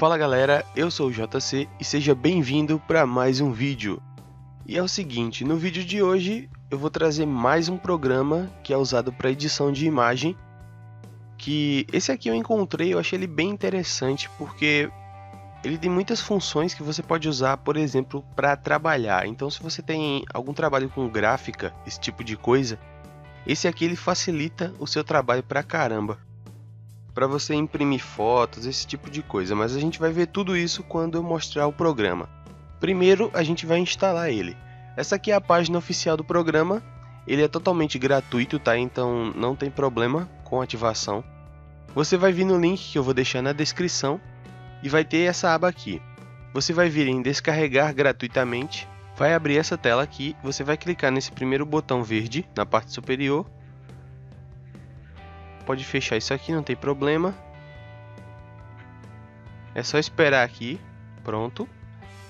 Fala galera, eu sou o JC e seja bem-vindo para mais um vídeo. E é o seguinte, no vídeo de hoje eu vou trazer mais um programa que é usado para edição de imagem. Que esse aqui eu encontrei, eu achei ele bem interessante porque ele tem muitas funções que você pode usar, por exemplo, para trabalhar. Então se você tem algum trabalho com gráfica, esse tipo de coisa, esse aqui ele facilita o seu trabalho pra caramba. Para você imprimir fotos, esse tipo de coisa, mas a gente vai ver tudo isso quando eu mostrar o programa. Primeiro a gente vai instalar ele. Essa aqui é a página oficial do programa, ele é totalmente gratuito, tá? Então não tem problema com ativação. Você vai vir no link que eu vou deixar na descrição e vai ter essa aba aqui. Você vai vir em descarregar gratuitamente, vai abrir essa tela aqui, você vai clicar nesse primeiro botão verde na parte superior. Pode fechar isso aqui, não tem problema. É só esperar aqui. Pronto.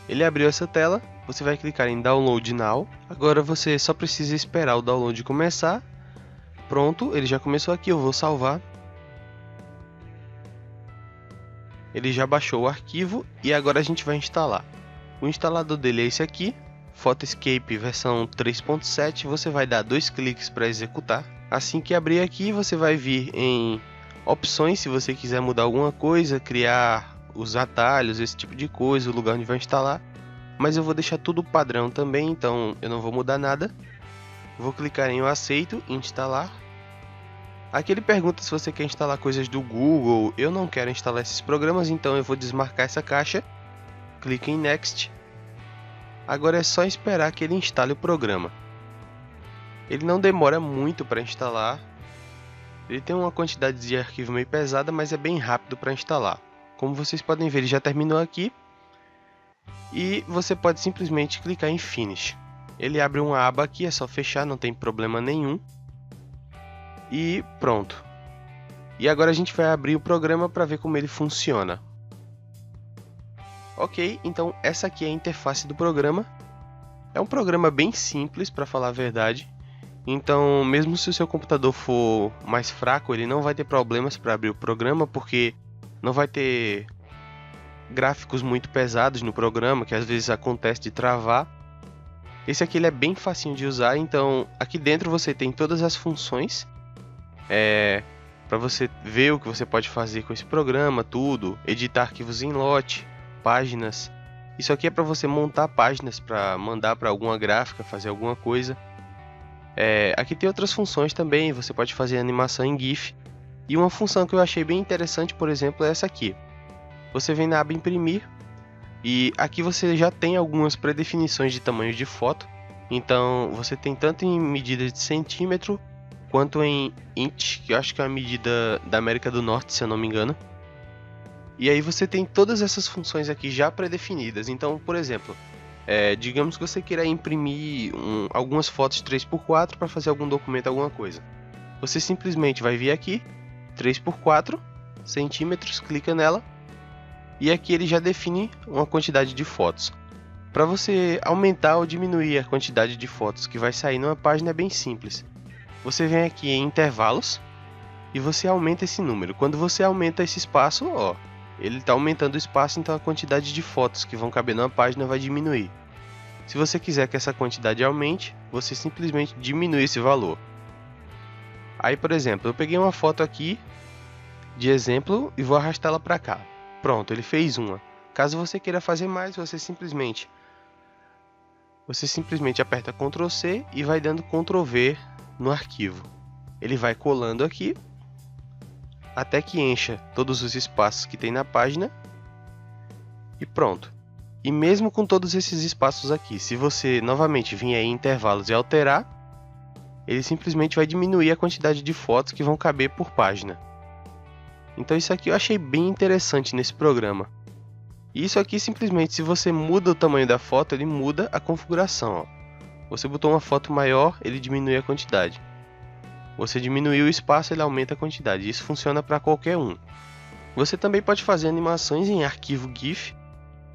Ele abriu essa tela. Você vai clicar em Download Now. Agora você só precisa esperar o download começar. Pronto, ele já começou aqui. Eu vou salvar. Ele já baixou o arquivo e agora a gente vai instalar. O instalador dele é esse aqui. Photoscape versão 3.7. Você vai dar 2 cliques para executar. Assim que abrir aqui, você vai vir em opções, se você quiser mudar alguma coisa, criar os atalhos, esse tipo de coisa, o lugar onde vai instalar. Mas eu vou deixar tudo padrão também, então eu não vou mudar nada. Vou clicar em eu aceito e instalar. Aqui ele pergunta se você quer instalar coisas do Google. Eu não quero instalar esses programas, então eu vou desmarcar essa caixa. Clique em Next. Agora é só esperar que ele instale o programa. Ele não demora muito para instalar. Ele tem uma quantidade de arquivo meio pesada, mas é bem rápido para instalar. Como vocês podem ver, ele já terminou aqui. E você pode simplesmente clicar em Finish. Ele abre uma aba aqui, é só fechar, não tem problema nenhum. E pronto. E agora a gente vai abrir o programa para ver como ele funciona. Ok, então essa aqui é a interface do programa. É um programa bem simples, para falar a verdade. Então, mesmo se o seu computador for mais fraco, ele não vai ter problemas para abrir o programa, porque não vai ter gráficos muito pesados no programa, que às vezes acontece de travar. Esse aqui ele é bem facinho de usar, então aqui dentro você tem todas as funções para você ver o que você pode fazer com esse programa, tudo, editar arquivos em lote, páginas. Isso aqui é para você montar páginas para mandar para alguma gráfica, fazer alguma coisa. Aqui tem outras funções também, você pode fazer animação em GIF. E uma função que eu achei bem interessante, por exemplo, é essa aqui. Você vem na aba imprimir e aqui você já tem algumas predefinições de tamanho de foto. Então você tem tanto em medidas de centímetro quanto em inch, que eu acho que é a medida da América do Norte, se eu não me engano. E aí você tem todas essas funções aqui já predefinidas. Então, por exemplo, digamos que você queira imprimir algumas fotos 3x4 para fazer algum documento, alguma coisa. Você simplesmente vai vir aqui, 3x4 centímetros, clica nela. E aqui ele já define uma quantidade de fotos. Para você aumentar ou diminuir a quantidade de fotos que vai sair numa página é bem simples. Você vem aqui em intervalos e você aumenta esse número. Quando você aumenta esse espaço, ele está aumentando o espaço, então a quantidade de fotos que vão caber numa página vai diminuir. Se você quiser que essa quantidade aumente, você simplesmente diminui esse valor. Aí, por exemplo, eu peguei uma foto aqui de exemplo e vou arrastá-la para cá. Pronto, ele fez uma. Caso você queira fazer mais, você simplesmente aperta Ctrl C e vai dando Ctrl V no arquivo. Ele vai colando aqui até que encha todos os espaços que tem na página e pronto. E mesmo com todos esses espaços aqui, se você novamente vir aí em intervalos e alterar, ele simplesmente vai diminuir a quantidade de fotos que vão caber por página. Então isso aqui eu achei bem interessante nesse programa. E isso aqui simplesmente, se você muda o tamanho da foto, ele muda a configuração. Você botou uma foto maior, ele diminui a quantidade. Você diminuiu o espaço, ele aumenta a quantidade. Isso funciona para qualquer um. Você também pode fazer animações em arquivo GIF.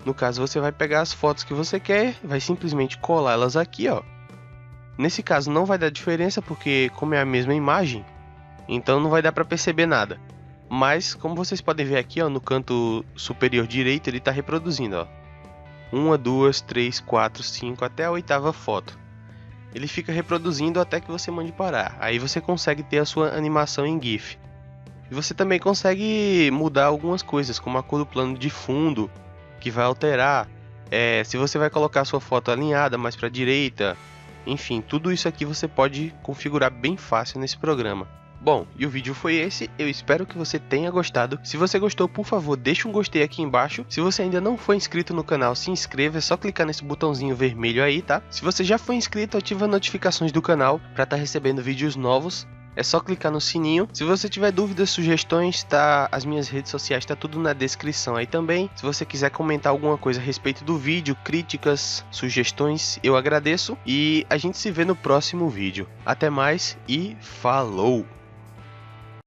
No caso, você vai pegar as fotos que você quer, vai simplesmente colar elas aqui, Nesse caso não vai dar diferença porque como é a mesma imagem, então não vai dar para perceber nada. Mas como vocês podem ver aqui, ó, no canto superior direito, ele está reproduzindo, ó. 1, 2, 3, 4, 5 até a 8ª foto. Ele fica reproduzindo até que você mande parar. Aí você consegue ter a sua animação em GIF. E você também consegue mudar algumas coisas, como a cor do plano de fundo, que vai alterar. Se você vai colocar a sua foto alinhada mais para a direita. Enfim, tudo isso aqui você pode configurar bem fácil nesse programa. Bom, e o vídeo foi esse, eu espero que você tenha gostado. Se você gostou, por favor, deixa um gostei aqui embaixo. Se você ainda não foi inscrito no canal, se inscreva, é só clicar nesse botãozinho vermelho aí, tá? Se você já foi inscrito, ativa as notificações do canal para estar recebendo vídeos novos. É só clicar no sininho. Se você tiver dúvidas, sugestões, tá? As minhas redes sociais tá tudo na descrição aí também. Se você quiser comentar alguma coisa a respeito do vídeo, críticas, sugestões, eu agradeço. E a gente se vê no próximo vídeo. Até mais e falou!